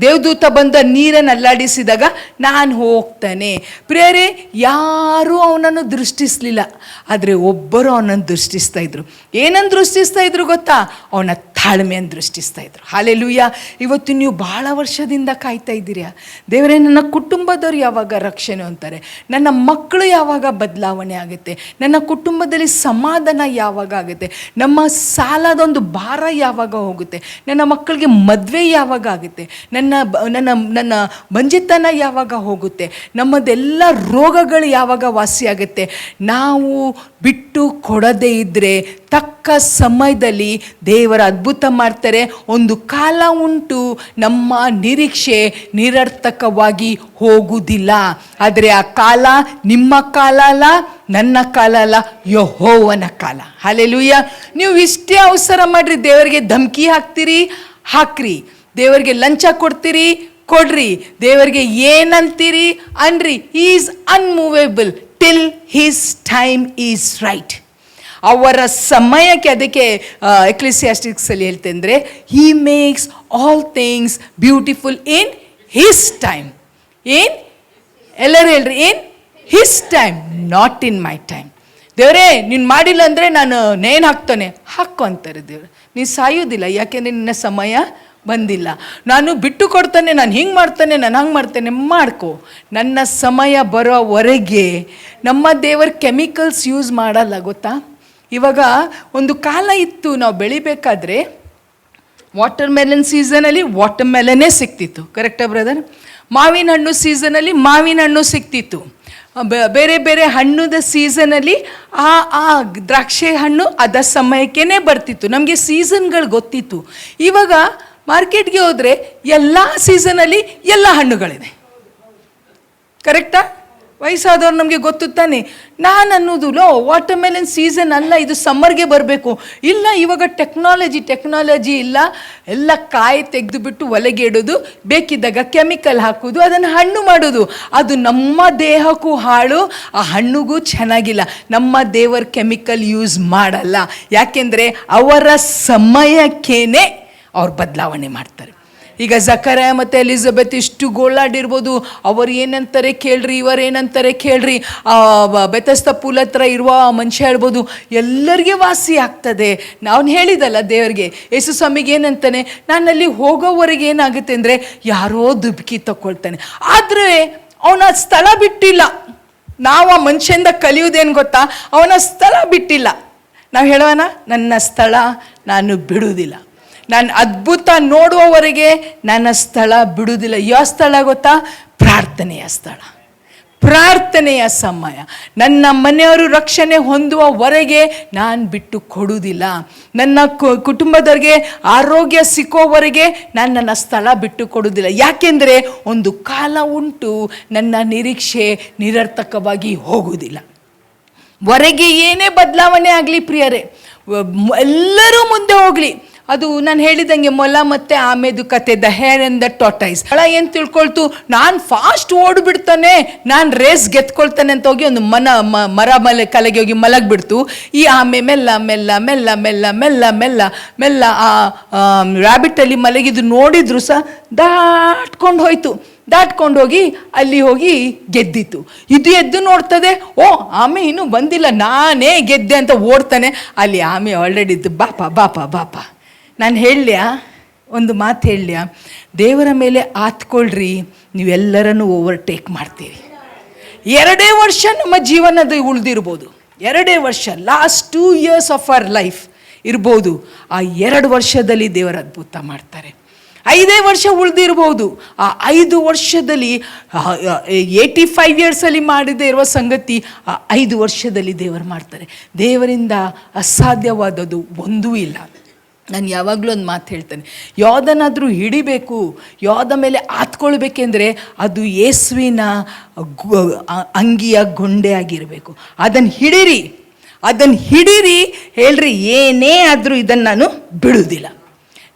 ದೇವದೂತ ಬಂದ ನೀರನ್ನು ಅಲ್ಲಾಡಿಸಿದಾಗ ನಾನು ಹೋಗ್ತಾನೆ. ಪ್ರಿಯರೇ, ಯಾರೂ ಅವನನ್ನು ದೃಷ್ಟಿಸಲಿಲ್ಲ, ಆದರೆ ಒಬ್ಬರು ಅವನನ್ನು ದೃಷ್ಟಿಸ್ತಾ ಇದ್ರು. ಏನನ್ನು ದೃಷ್ಟಿಸ್ತಾ ಇದ್ರು ಗೊತ್ತಾ? ಅವನ ತಾಳ್ಮೆಯನ್ನು ದೃಷ್ಟಿಸ್ತಾ ಇದ್ರು. ಹಲ್ಲೆಲೂಯಾ. ಇವತ್ತು ನೀವು ಭಾಳ ವರ್ಷದಿಂದ ಕಾಯ್ತಾ ಇದ್ದೀರಾ, ದೇವರೇ ನನ್ನ ಕುಟುಂಬದವ್ರು ಯಾವಾಗ ರಕ್ಷಣೆ ಅಂತಾರೆ, ನನ್ನ ಮಕ್ಕಳು ಯಾವಾಗ ಬದಲಾವಣೆ ಆಗುತ್ತೆ, ನನ್ನ ಕುಟುಂಬದಲ್ಲಿ ಸಮಾಧಾನ ಯಾವಾಗ ಆಗುತ್ತೆ, ನಮ್ಮ ಸಾಲದೊಂದು ಭಾರ ಯಾವಾಗ ಹೋಗುತ್ತೆ, ನನ್ನ ಮಕ್ಕಳಿಗೆ ಮದುವೆ ಯಾವಾಗ ಆಗುತ್ತೆ, ನನ್ನ ಬಂಜೆತನ ಯಾವಾಗ ಹೋಗುತ್ತೆ, ನಮ್ಮದೆಲ್ಲ ರೋಗಗಳು ಯಾವಾಗ ವಾಸಿಯಾಗುತ್ತೆ. ನಾವು ಬಿಟ್ಟು ಕೊಡದೇ ಇದ್ದರೆ ತಕ್ಕ ಸಮಯದಲ್ಲಿ ದೇವರ ಅದ್ಭುತ ಅದ್ಭುತ ಮಾಡ್ತಾರೆ. ಒಂದು ಕಾಲ ಉಂಟು, ನಮ್ಮ ನಿರೀಕ್ಷೆ ನಿರರ್ಥಕವಾಗಿ ಹೋಗುವುದಿಲ್ಲ. ಆದರೆ ಆ ಕಾಲ ನಿಮ್ಮ ಕಾಲ ಅಲ್ಲ, ನನ್ನ ಕಾಲ ಅಲ್ಲ, ಯೆಹೋವನ ಕಾಲ. ಹಲ್ಲೆಲೂಯಾ. ನೀವು ಇಷ್ಟೇ ಅವಸರ ಮಾಡ್ರಿ, ದೇವರಿಗೆ ಧಮಕಿ ಹಾಕ್ರಿ, ದೇವರಿಗೆ ಲಂಚ ಕೊಡ್ತೀರಿ, ಕೊಡ್ರಿ, ದೇವರಿಗೆ ಏನಂತೀರಿ ಅನ್ರಿ. He is unmovable till his time is right. ಅವರ ಸಮಯಕ್ಕೆ, ಅದಕ್ಕೆ ಎಕ್ಲಿಸಿಯಾಸ್ಟಿಕ್ಸ್ ಅಲ್ಲಿ ಹೇಳ್ತೇನೆ ಅಂದರೆ, he makes all things beautiful in his time. ಎಲ್ಲರೂ ಹೇಳ್ರಿ, in his time, not in my time. ದೇವರೇ ನೀನು ಮಾಡಿಲ್ಲ ಅಂದರೆ ನಾನು ನೇಣು ಹಾಕ್ತಾನೆ, ಹಾಕು ಅಂತಾರೆ ದೇವರು. ನೀನು ಸಾಯೋದಿಲ್ಲ, ಯಾಕೆಂದರೆ ನಿನ್ನ ಸಮಯ ಬಂದಿಲ್ಲ. ನಾನು ಬಿಟ್ಟು ಕೊಡ್ತಾನೆ, ನಾನು ಹಿಂಗೆ ಮಾಡ್ತಾನೆ, ನಾನು ಹಂಗೆ ಮಾಡ್ತೇನೆ, ಮಾಡ್ಕೊ. ನನ್ನ ಸಮಯ ಬರೋವರೆಗೆ ನಮ್ಮ ದೇವರು ಕೆಮಿಕಲ್ಸ್ ಯೂಸ್ ಮಾಡಲ್ಲ, ಗೊತ್ತಾ? ಇವಾಗ ಒಂದು ಕಾಲ ಇತ್ತು, ನಾವು ಬೆಳಿಬೇಕಾದ್ರೆ ವಾಟರ್ ಮೆಲನ್ ಸೀಸನಲ್ಲಿ ವಾಟರ್ ಮೆಲನ್ನೇ ಸಿಕ್ತಿತ್ತು, ಕರೆಕ್ಟಾ ಬ್ರದರ್? ಮಾವಿನ ಹಣ್ಣು ಸೀಸನಲ್ಲಿ ಮಾವಿನ ಹಣ್ಣು ಸಿಕ್ತಿತ್ತು. ಬೇರೆ ಬೇರೆ ಹಣ್ಣುದ ಸೀಸನಲ್ಲಿ ಆ ದ್ರಾಕ್ಷಿ ಹಣ್ಣು ಅದ ಸಮಯಕ್ಕೇ ಬರ್ತಿತ್ತು. ನಮಗೆ ಸೀಸನ್ಗಳು ಗೊತ್ತಿತ್ತು. ಇವಾಗ ಮಾರ್ಕೆಟ್ಗೆ ಹೋದರೆ ಎಲ್ಲ ಸೀಸನಲ್ಲಿ ಎಲ್ಲ ಹಣ್ಣುಗಳಿದೆ, ಕರೆಕ್ಟಾ? ವಯಸ್ಸಾದವ್ರು ನಮಗೆ ಗೊತ್ತು ತಾನೆ. ನಾನು ಅನ್ನೋದು ವಾಟರ್ ಮೆಲನ್ ಸೀಸನ್ ಅಲ್ಲ, ಇದು ಸಮ್ಮರ್ಗೆ ಬರಬೇಕು. ಇಲ್ಲ, ಇವಾಗ ಟೆಕ್ನಾಲಜಿ ಇಲ್ಲ, ಎಲ್ಲ ಕಾಯಿ ತೆಗೆದುಬಿಟ್ಟು ಒಲೆಗೆ ಇಡೋದು, ಬೇಕಿದ್ದಾಗ ಕೆಮಿಕಲ್ ಹಾಕೋದು, ಅದನ್ನು ಹಣ್ಣು ಮಾಡೋದು. ಅದು ನಮ್ಮ ದೇಹಕ್ಕೂ ಹಾಳು, ಆ ಹಣ್ಣಿಗೂ ಚೆನ್ನಾಗಿಲ್ಲ. ನಮ್ಮ ದೇವರ ಕೆಮಿಕಲ್ ಯೂಸ್ ಮಾಡಲ್ಲ, ಯಾಕೆಂದರೆ ಅವರ ಸಮಯಕ್ಕೇನೆ ಅವ್ರು ಬದಲಾವಣೆ ಮಾಡ್ತಾರೆ. ಈಗ ಜಕರ್ಯ ಮತ್ತು ಎಲಿಜಬೆತ್ ಇಷ್ಟು ಗೋಳಾಡಿರ್ಬೋದು, ಅವರು ಏನಂತಾರೆ ಕೇಳ್ರಿ, ಇವರು ಏನಂತಾರೆ ಕೇಳ್ರಿ. ಬೆತಸ್ತ ಪೂಲ್ ಹತ್ರ ಇರುವ ಮನುಷ್ಯ ಹೇಳ್ಬೋದು, ಎಲ್ಲರಿಗೆ ವಾಸಿ ಆಗ್ತದೆ. ನಾನು ಹೇಳಿದಲ್ಲ ದೇವರಿಗೆ, ಯೇಸು ಸ್ವಾಮಿಗೆ ಏನಂತಾನೆ, ನಾನಲ್ಲಿ ಹೋಗೋವರೆಗೆ ಏನಾಗುತ್ತೆ ಅಂದರೆ ಯಾರೋ ದುಬ್ಕಿ ತಗೊಳ್ತಾನೆ. ಆದರೆ ಅವನ ಸ್ಥಳ ಬಿಟ್ಟಿಲ್ಲ. ನಾವು ಆ ಮನುಷ್ಯಂದ ಕಲಿಯೋದೇನು ಗೊತ್ತಾ, ಅವನ ಸ್ಥಳ ಬಿಟ್ಟಿಲ್ಲ. ನಾವು ಹೇಳೋಣ, ನನ್ನ ಸ್ಥಳ ನಾನು ಬಿಡುವುದಿಲ್ಲ, ನಾನು ಅದ್ಭುತ ನೋಡುವವರೆಗೆ ನನ್ನ ಸ್ಥಳ ಬಿಡುವುದಿಲ್ಲ. ಯಾವ ಸ್ಥಳ ಗೊತ್ತಾ? ಪ್ರಾರ್ಥನೆಯ ಸ್ಥಳ, ಪ್ರಾರ್ಥನೆಯ ಸಮಯ. ನನ್ನ ಮನೆಯವರು ರಕ್ಷಣೆ ಹೊಂದುವವರೆಗೆ ನಾನು ಬಿಟ್ಟು ಕೊಡುವುದಿಲ್ಲ. ನನ್ನ ಕುಟುಂಬದವರಿಗೆ ಆರೋಗ್ಯ ಸಿಕ್ಕೋವರೆಗೆ ನಾನು ನನ್ನ ಸ್ಥಳ ಬಿಟ್ಟು ಕೊಡುವುದಿಲ್ಲ. ಯಾಕೆಂದರೆ ಒಂದು ಕಾಲ ಉಂಟು, ನನ್ನ ನಿರೀಕ್ಷೆ ನಿರರ್ಥಕವಾಗಿ ಹೋಗುವುದಿಲ್ಲ. ಹೊರಗೆ ಏನೇ ಬದಲಾವಣೆ ಆಗಲಿ ಪ್ರಿಯರೇ, ಎಲ್ಲರೂ ಮುಂದೆ ಹೋಗಲಿ. ಅದು ನಾನು ಹೇಳಿದಂಗೆ ಮೊಲ ಮತ್ತು ಆಮೇದು ಕತೆ, the hair and the tortoise. ಏನು ತಿಳ್ಕೊಳ್ತು, ನಾನು ಫಾಸ್ಟ್ ಓಡಿಬಿಡ್ತಾನೆ, ನಾನು ರೇಸ್ ಗೆದ್ಕೊಳ್ತಾನೆ ಅಂತ ಹೋಗಿ ಒಂದು ಮರ ಕಲೆಗೆ ಹೋಗಿ ಮಲಗಿಬಿಡ್ತು. ಈ ಆಮೆ ಮೆಲ್ಲ ಮೆಲ್ಲ ಮೆಲ್ಲ ಮೆಲ್ಲ ಮೆಲ್ಲ ಮೆಲ್ಲ ಮೆಲ್ಲ ಆ ರ್ಯಾಬಿಟಲ್ಲಿ ಮಲಗಿದ್ದು ನೋಡಿದ್ರು ಸಹ ದಾಟ್ಕೊಂಡು ಹೋಯ್ತು. ದಾಟ್ಕೊಂಡು ಹೋಗಿ ಅಲ್ಲಿ ಹೋಗಿ ಗೆದ್ದಿತ್ತು. ಇದು ಎದ್ದು ನೋಡ್ತದೆ, ಓ ಆಮೆ ಇನ್ನೂ ಬಂದಿಲ್ಲ, ನಾನೇ ಗೆದ್ದೆ ಅಂತ ಓಡ್ತಾನೆ. ಅಲ್ಲಿ ಆಮೆ ಆಲ್ರೆಡಿ ಇದ್ದು, ಬಾಪ. ನಾನು ಹೇಳಲಿಯಾ, ಒಂದು ಮಾತು ಹೇಳಲಿಯಾ, ದೇವರ ಮೇಲೆ ಆತ್ಕೊಳ್ರಿ, ನೀವೆಲ್ಲರನ್ನು ಓವರ್ಟೇಕ್ ಮಾಡ್ತೀರಿ. 2 ವರ್ಷ ನಮ್ಮ ಜೀವನದ ಉಳಿದಿರ್ಬೋದು, 2 ವರ್ಷ, last 2 years of our life ಇರ್ಬೋದು. ಆ 2 ವರ್ಷದಲ್ಲಿ ದೇವರ ಅದ್ಭುತ ಮಾಡ್ತಾರೆ. 5 ವರ್ಷ ಉಳಿದಿರ್ಬೋದು, ಆ 5 ವರ್ಷದಲ್ಲಿ 85 yearsಲ್ಲಿ ಮಾಡದೇ ಇರುವ ಸಂಗತಿ ಆ 5 ವರ್ಷದಲ್ಲಿ ದೇವರು ಮಾಡ್ತಾರೆ. ದೇವರಿಂದ ಅಸಾಧ್ಯವಾದದ್ದು ಒಂದೂ ಇಲ್ಲ. ನಾನು ಯಾವಾಗಲೂ ಒಂದು ಮಾತು ಹೇಳ್ತೇನೆ, ಯಾವುದನ್ನಾದರೂ ಹಿಡಿಬೇಕು, ಯಾವುದ ಮೇಲೆ ಆತ್ಕೊಳ್ಬೇಕೆಂದರೆ ಅದು ಯೇಸುವಿನ ಅಂಗಿಯ ಗೊಂಡೆ ಆಗಿರಬೇಕು. ಅದನ್ನು ಹಿಡೀರಿ, ಹೇಳ್ರಿ, ಏನೇ ಆದರೂ ಇದನ್ನು ನಾನು ಬಿಡುವುದಿಲ್ಲ,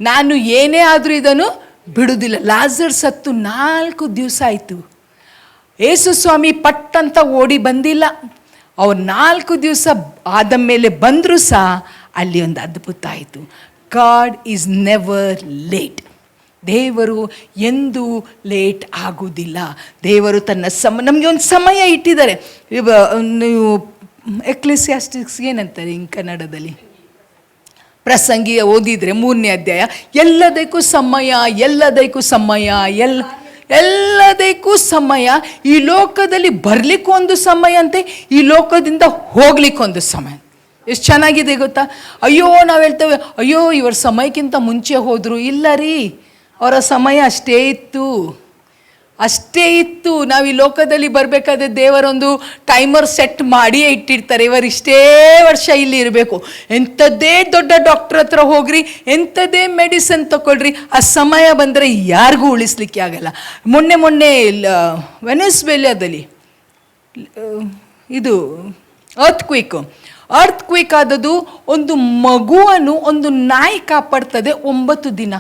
ನಾನು ಏನೇ ಆದರೂ ಇದನ್ನು ಬಿಡುವುದಿಲ್ಲ. ಲಾಜರ್ ಸತ್ತು 4 ದಿವಸ ಆಯಿತು. ಯೇಸು ಸ್ವಾಮಿ ಪಟ್ಟಂತ ಓಡಿ ಬಂದಿಲ್ಲ. ಅವ್ರು 4 ದಿವಸ ಆದ ಮೇಲೆ ಬಂದರೂ ಸಹ ಅಲ್ಲಿ ಒಂದು ಅದ್ಭುತ ಆಯಿತು. God is never late. ದೇವರು ಎಂದೂ ಲೇಟ್ ಆಗುವುದಿಲ್ಲ. ದೇವರು ತನ್ನ ನಮಗೆ ಒಂದು ಸಮಯ ಇಟ್ಟಿದ್ದಾರೆ. ನೀವು ಎಕ್ಲಿಸಿಯಾಸ್ಟಿಕ್ಸ್ ಏನಂತಾರೆ ಇಂಗ್ ಕನ್ನಡದಲ್ಲಿ, ಪ್ರಸಂಗಿ ಓದಿದರೆ 3ನೇ ಅಧ್ಯಾಯ, ಎಲ್ಲದಕ್ಕೂ ಸಮಯ. ಈ ಲೋಕದಲ್ಲಿ ಬರಲಿಕ್ಕೊಂದು ಸಮಯ ಅಂತೆ, ಈ ಲೋಕದಿಂದ ಹೋಗ್ಲಿಕ್ಕೊಂದು ಸಮಯ. ಎಷ್ಟು ಚೆನ್ನಾಗಿದೆ ಗೊತ್ತಾ? ಅಯ್ಯೋ ನಾವು ಹೇಳ್ತೇವೆ, ಅಯ್ಯೋ ಇವರ ಸಮಯಕ್ಕಿಂತ ಮುಂಚೆ ಹೋದರು. ಇಲ್ಲ ರೀ, ಅವರ ಸಮಯ ಅಷ್ಟೇ ಇತ್ತು. ಅಷ್ಟೇ ಇತ್ತು. ನಾವು ಈ ಲೋಕದಲ್ಲಿ ಬರಬೇಕಾದ್ರೆ ದೇವರೊಂದು ಟೈಮರ್ ಸೆಟ್ ಮಾಡಿಯೇ ಇಟ್ಟಿರ್ತಾರೆ, ಇವರು ಇಷ್ಟೇ ವರ್ಷ ಇಲ್ಲಿ ಇರಬೇಕು, ಎಂಥದ್ದೇ ದೊಡ್ಡ ಡಾಕ್ಟರ್ ಹತ್ರ ಹೋಗ್ರಿ, ಎಂಥದ್ದೇ ಮೆಡಿಸಿನ್ ತಗೊಳ್ರಿ, ಆ ಸಮಯ ಬಂದರೆ ಯಾರಿಗೂ ಉಳಿಸ್ಲಿಕ್ಕೆ ಆಗಲ್ಲ. ಮೊನ್ನೆ ವೆನೆಸ್ವೇಲಿಯಾದಲ್ಲಿ ಇದು ಅರ್ತ್ ಕ್ವಿಕ್ ಆದದ್ದು, ಒಂದು ಮಗುವನ್ನು ಒಂದು ನಾಯಿ ಕಾಪಾಡ್ತದೆ 9 ದಿನ.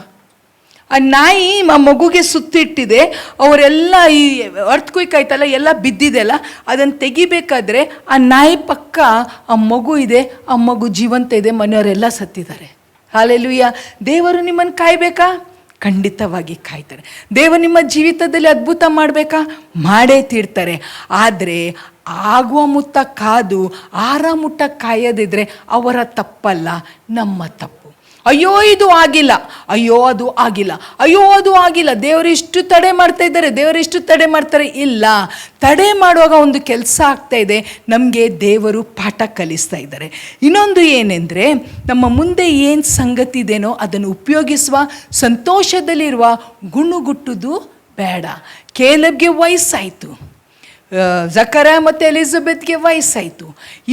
ಆ ನಾಯಿ ಆ ಮಗುಗೆ ಸುತ್ತಿಟ್ಟಿದೆ. ಅವರೆಲ್ಲ ಈ ಅರ್ತ್ ಕ್ವಿಕ್ ಆಯ್ತಲ್ಲ, ಎಲ್ಲ ಬಿದ್ದಿದೆಲ್ಲ, ಅದನ್ನು ತೆಗಿಬೇಕಾದ್ರೆ ಆ ನಾಯಿ ಪಕ್ಕ ಆ ಮಗು ಇದೆ, ಆ ಮಗು ಜೀವಂತ ಇದೆ, ಮನೆಯವರೆಲ್ಲ ಸತ್ತಿದ್ದಾರೆ. ಹಾಲೆಲೂಯಾ. ದೇವರು ನಿಮ್ಮನ್ನು ಕಾಯ್ಬೇಕಾ? ಖಂಡಿತವಾಗಿ ಕಾಯ್ತಾರೆ. ದೇವರು ನಿಮ್ಮ ಜೀವಿತದಲ್ಲಿ ಅದ್ಭುತ ಮಾಡಬೇಕಾ? ಮಾಡೇ ತೀರ್ತಾರೆ. ಆದರೆ ಆಗುವ ಮುತ್ತ ಕಾದು ಆರಾಮುಟ್ಟ ಕಾಯದಿದ್ರೆ ಅವರ ತಪ್ಪಲ್ಲ, ನಮ್ಮ ತಪ್ಪು. ಅಯ್ಯೋ ಇದು ಆಗಿಲ್ಲ, ಅಯ್ಯೋ ಅದು ಆಗಿಲ್ಲ, ಅಯ್ಯೋ ಅದು ಆಗಿಲ್ಲ, ದೇವರು ಇಷ್ಟು ತಡೆ ಮಾಡ್ತಾ ಇದ್ದಾರೆ, ದೇವರು ಇಷ್ಟು ತಡೆ ಮಾಡ್ತಾರೆ. ಇಲ್ಲ, ತಡೆ ಮಾಡುವಾಗ ಒಂದು ಕೆಲಸ ಆಗ್ತಾ ಇದೆ, ನಮಗೆ ದೇವರು ಪಾಠ ಕಲಿಸ್ತಾ ಇದ್ದಾರೆ. ಇನ್ನೊಂದು ಏನೆಂದರೆ, ನಮ್ಮ ಮುಂದೆ ಏನು ಸಂಗತಿ ಇದೆನೋ ಅದನ್ನು ಉಪಯೋಗಿಸುವ, ಸಂತೋಷದಲ್ಲಿರುವ, ಗುಣುಗುಟ್ಟುವುದು ಬೇಡ. ಕೇಲಬ್ಗೆ ವಯಸ್ಸಾಯಿತು, ಜಕರ್ಯ ಮತ್ತು ಎಲಿಜಬೆತ್ಗೆ ವಯಸ್ಸಾಯಿತು,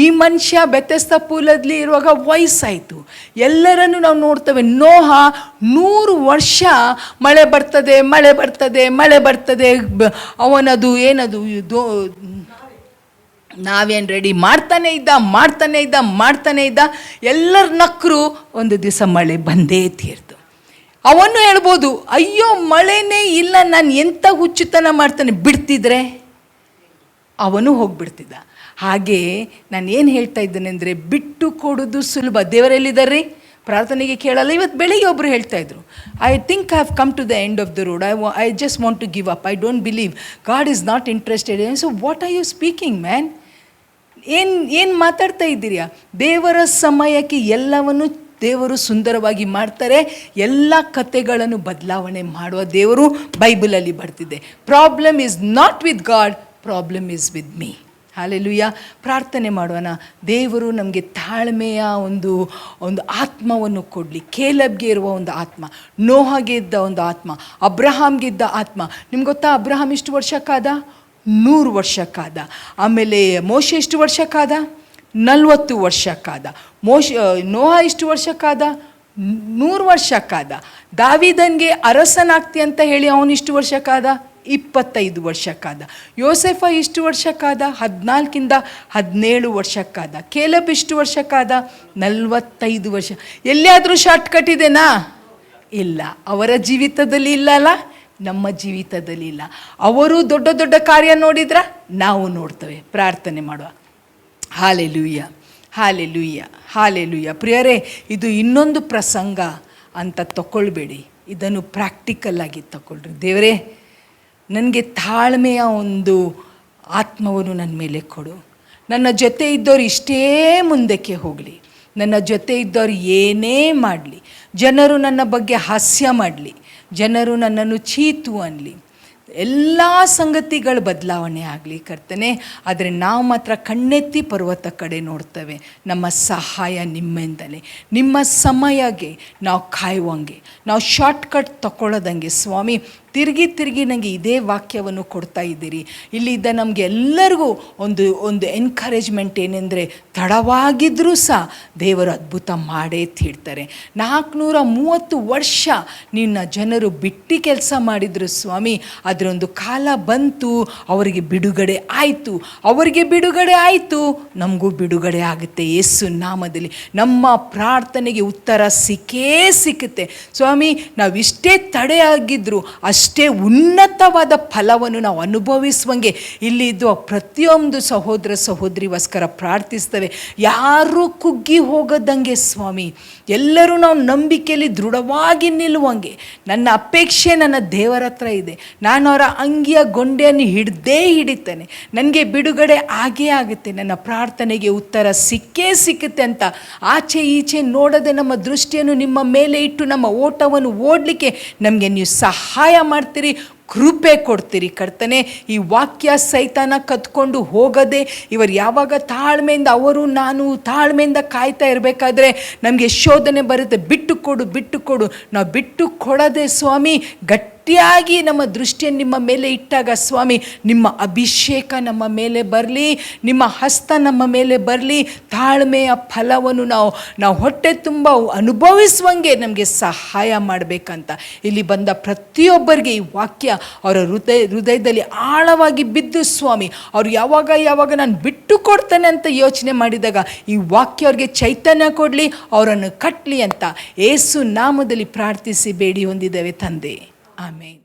ಈ ಮನುಷ್ಯ ಬೆಥೆಸ್ದ ಪೂಲದಲ್ಲಿ ಇರುವಾಗ ವಯಸ್ಸಾಯಿತು. ಎಲ್ಲರನ್ನು ನಾವು ನೋಡ್ತೇವೆ. ನೋಹ 100 ವರ್ಷ ಮಳೆ ಬರ್ತದೆ, ಅವನದು ಏನದು ನಾವೇನು ರೆಡಿ ಮಾಡ್ತಾನೆ ಇದ್ದ, ಎಲ್ಲರ ನಕ್ಕರು. ಒಂದು ದಿವಸ ಮಳೆ ಬಂದೇ ತೀರ್ತು. ಅವನು ಹೇಳ್ಬೋದು, ಅಯ್ಯೋ ಮಳೆನೇ ಇಲ್ಲ, ನಾನು ಎಂಥ ಹುಚ್ಚುತನ ಮಾಡ್ತಾನೆ, ಬಿಡ್ತಿದ್ರೆ ಅವನು ಹೋಗ್ಬಿಡ್ತಿದ್ದ. ಹಾಗೆ ನಾನು ಏನು ಹೇಳ್ತಾ ಇದ್ದೇನೆ ಅಂದರೆ, ಬಿಟ್ಟು ಕೊಡೋದು ಸುಲಭ. ದೇವರೆಲ್ಲಿದ್ದಾರೆ? ಪ್ರಾರ್ಥನೆಗೆ ಕೇಳಲ್ಲ. ಇವತ್ತು ಬೆಳಿಗ್ಗೆ ಒಬ್ಬರು ಹೇಳ್ತಾ ಇದ್ರು, I think I have come to the end of the road, I just want to give up, I don't believe God is not interested. So what are you speaking man? ಏನು ಮಾತಾಡ್ತಾ ಇದ್ದೀರಿಯಾ? ದೇವರ ಸಮಯಕ್ಕೆ ಎಲ್ಲವನ್ನು ದೇವರು ಸುಂದರವಾಗಿ ಮಾಡ್ತಾರೆ. ಎಲ್ಲ ಕಥೆಗಳನ್ನು ಬದಲಾವಣೆ ಮಾಡುವ ದೇವರು ಬೈಬಲಲ್ಲಿ ಬರ್ತಿದೆ. Problem is not with god, problem is with me. Hallelujah. ಪ್ರಾರ್ಥನೆ ಮಾಡೋಣ. ದೇವರು ನಮಗೆ ತಾಳ್ಮೆಯ ಒಂದು ಆತ್ಮವನ್ನು ಕೊಡಲಿ. ಕೇಲಬ್ಗೆ ಇರುವ ಒಂದು ಆತ್ಮ, ನೋಹಗೆ ಇದ್ದ ಒಂದು ಆತ್ಮ, ಅಬ್ರಹಾಮ್ಗೆ ಇದ್ದ ಆತ್ಮ. ನಿಮ್ಗೆ ಗೊತ್ತಾ, ಅಬ್ರಹಾಮ್ ಎಷ್ಟು ವರ್ಷ ಕಾದ? 100 ವರ್ಷ ಕಾದ. ಆಮೇಲೆ ಮೋಶೆ ಎಷ್ಟು ವರ್ಷ ಕಾದ? 40 ವರ್ಷ ಕಾದ. ನೋಹ ಎಷ್ಟು ವರ್ಷ ಕಾದ? 100 ವರ್ಷ ಕಾದ. ದಾವೀದನಿಗೆ ಅರಸನಾಗ್ತಿ ಅಂತ ಹೇಳಿ ಅವನಿಷ್ಟು ವರ್ಷ ಕಾದ? 25 ವರ್ಷ ಕಾದ. ಯೋಸೆಫ ಇಷ್ಟು ವರ್ಷ ಕಾದ? 14ರಿಂದ 17 ವರ್ಷ ಕಾದ. ಕೇಲಬ್ ಇಷ್ಟು ವರ್ಷ ಕಾದ? 45 ವರ್ಷ. ಎಲ್ಲಿಯಾದರೂ ಶಾರ್ಟ್ಕಟ್ ಇದೆನಾ? ಇಲ್ಲ. ಅವರ ಜೀವಿತದಲ್ಲಿ ಇಲ್ಲ ಅಲ್ಲ, ನಮ್ಮ ಜೀವಿತದಲ್ಲಿ ಇಲ್ಲ. ಅವರು ದೊಡ್ಡ ದೊಡ್ಡ ಕಾರ್ಯ ನೋಡಿದ್ರ, ನಾವು ನೋಡ್ತೇವೆ. ಪ್ರಾರ್ಥನೆ ಮಾಡುವ. Hallelujah, hallelujah, hallelujah. ಪ್ರಿಯರೇ, ಇದು ಇನ್ನೊಂದು ಪ್ರಸಂಗ ಅಂತ ತಗೊಳ್ಬೇಡಿ, ಇದನ್ನು ಪ್ರಾಕ್ಟಿಕಲ್ ಆಗಿ ತಗೊಳ್ರಿ. ದೇವರೇ, ನನಗೆ ತಾಳ್ಮೆಯ ಒಂದು ಆತ್ಮವನ್ನು ನನ್ನ ಮೇಲೆ ಕೊಡು. ನನ್ನ ಜೊತೆ ಇದ್ದವ್ರು ಇಷ್ಟೇ ಮುಂದಕ್ಕೆ ಹೋಗಲಿ, ನನ್ನ ಜೊತೆ ಇದ್ದವ್ರು ಏನೇ ಮಾಡಲಿ, ಜನರು ನನ್ನ ಬಗ್ಗೆ ಹಾಸ್ಯ ಮಾಡಲಿ, ಜನರು ನನ್ನನ್ನು ಚೀತು ಅನ್ನಲಿ, ಎಲ್ಲ ಸಂಗತಿಗಳು ಬದಲಾವಣೆ ಆಗಲಿ ಕರ್ತನೆ. ಆದರೆ ನಾವು ಮಾತ್ರ ಕಣ್ಣೆತ್ತಿ ಪರ್ವತ ಕಡೆ ನೋಡ್ತೇವೆ. ನಮ್ಮ ಸಹಾಯ ನಿಮ್ಮಿಂದಲೇ. ನಿಮ್ಮ ಸಮಯಗೆ ನಾವು ಕಾಯುವಂಗೆ, ನಾವು ಶಾರ್ಟ್ಕಟ್ ತಗೊಳ್ಳೋದಂಗೆ ಸ್ವಾಮಿ ತಿರುಗಿ ನನಗೆ ಇದೇ ವಾಕ್ಯವನ್ನು ಕೊಡ್ತಾ ಇದ್ದೀರಿ. ಇಲ್ಲಿದ್ದ ನಮಗೆ ಎಲ್ಲರಿಗೂ ಒಂದು ಎನ್ಕರೇಜ್ಮೆಂಟ್ ಏನೆಂದರೆ, ತಡವಾಗಿದ್ದರೂ ಸಹ ದೇವರು ಅದ್ಭುತ ಮಾಡೇ ತೀರ್ತಾರೆ. 430 ವರ್ಷ ನಿನ್ನ ಜನರು ಬಿಟ್ಟು ಕೆಲಸ ಮಾಡಿದರು ಸ್ವಾಮಿ. ಅದರೊಂದು ಕಾಲ ಬಂತು, ಅವರಿಗೆ ಬಿಡುಗಡೆ ಆಯಿತು, ನಮಗೂ ಬಿಡುಗಡೆ ಆಗುತ್ತೆ ಯೇಸು ನಾಮದಲ್ಲಿ. ನಮ್ಮ ಪ್ರಾರ್ಥನೆಗೆ ಉತ್ತರ ಸಿಕ್ಕುತ್ತೆ ಸ್ವಾಮಿ. ನಾವಿಷ್ಟೇ ತಡೆಯಾಗಿದ್ದರೂ ಅಷ್ಟೇ ಉನ್ನತವಾದ ಫಲವನ್ನು ನಾವು ಅನುಭವಿಸುವಂಗೆ ಇಲ್ಲಿ ಇದ್ದು ಪ್ರತಿಯೊಂದು ಸಹೋದರ ಸಹೋದರಿಗೋಸ್ಕರ ಪ್ರಾರ್ಥಿಸ್ತೇವೆ. ಯಾರೂ ಕುಗ್ಗಿ ಹೋಗದಂಗೆ ಸ್ವಾಮಿ, ಎಲ್ಲರೂ ನಾವು ನಂಬಿಕೆಯಲ್ಲಿ ದೃಢವಾಗಿ ನಿಲ್ಲುವಂಗೆ. ನನ್ನ ಅಪೇಕ್ಷೆ ನನ್ನ ದೇವರ ಹತ್ರ ಇದೆ. ನಾನು ಅವರ ಅಂಗಿಯ ಗೊಂಡೆಯನ್ನು ಹಿಡಿತೇನೆ. ನನಗೆ ಬಿಡುಗಡೆ ಆಗೇ ಆಗುತ್ತೆ. ನನ್ನ ಪ್ರಾರ್ಥನೆಗೆ ಉತ್ತರ ಸಿಕ್ಕುತ್ತೆ ಅಂತ ಆಚೆ ಈಚೆ ನೋಡದೆ ನಮ್ಮ ದೃಷ್ಟಿಯನ್ನು ನಿಮ್ಮ ಮೇಲೆ ಇಟ್ಟು ನಮ್ಮ ಓಟವನ್ನು ಓಡಲಿಕ್ಕೆ ನಮಗೆ ನೀವು ಸಹಾಯ ಮಾಡ್ತೀರಿ, ಕೃಪೆ ಕೊಡ್ತೀರಿ ಕರ್ತನೆ. ಈ ವಾಕ್ಯ ಸೈತಾನ ಕತ್ಕೊಂಡು ಹೋಗದೆ ಇವರು ಯಾವಾಗ ತಾಳ್ಮೆಯಿಂದ, ನಾನು ತಾಳ್ಮೆಯಿಂದ ಕಾಯ್ತಾ ಇರಬೇಕಾದ್ರೆ ನಮಗೆ ಶೋಧನೆ ಬರುತ್ತೆ. ಬಿಟ್ಟು ಕೊಡು. ನಾವು ಬಿಟ್ಟು ಕೊಡದೆ ಸ್ವಾಮಿ ಗಟ್ಟಿಯಾಗಿ ನಮ್ಮ ದೃಷ್ಟಿಯನ್ನು ನಿಮ್ಮ ಮೇಲೆ ಇಟ್ಟಾಗ ಸ್ವಾಮಿ, ನಿಮ್ಮ ಅಭಿಷೇಕ ನಮ್ಮ ಮೇಲೆ ಬರಲಿ, ನಿಮ್ಮ ಹಸ್ತ ನಮ್ಮ ಮೇಲೆ ಬರಲಿ, ತಾಳ್ಮೆಯ ಫಲವನ್ನು ನಾವು ಹೊಟ್ಟೆ ತುಂಬ ಅನುಭವಿಸುವಂಗೆ ನಮಗೆ ಸಹಾಯ ಮಾಡಬೇಕಂತ ಇಲ್ಲಿ ಬಂದ ಪ್ರತಿಯೊಬ್ಬರಿಗೆ ಈ ವಾಕ್ಯ ಅವರ ಹೃದಯದಲ್ಲಿ ಆಳವಾಗಿ ಬಿದ್ದು ಸ್ವಾಮಿ, ಅವ್ರು ಯಾವಾಗ ನಾನು ಬಿಟ್ಟು ಕೊಡ್ತೇನೆ ಅಂತ ಯೋಚನೆ ಮಾಡಿದಾಗ ಈ ವಾಕ್ಯ ಅವ್ರಿಗೆ ಚೈತನ್ಯ ಕೊಡಲಿ, ಅವರನ್ನು ಕಟ್ಟಲಿ ಅಂತ ಯೇಸು ನಾಮದಲ್ಲಿ ಪ್ರಾರ್ಥಿಸಿ ಬೇಡಿ ಹೊಂದಿದ್ದೇವೆ ತಂದೆ. ಆಮೇನ್.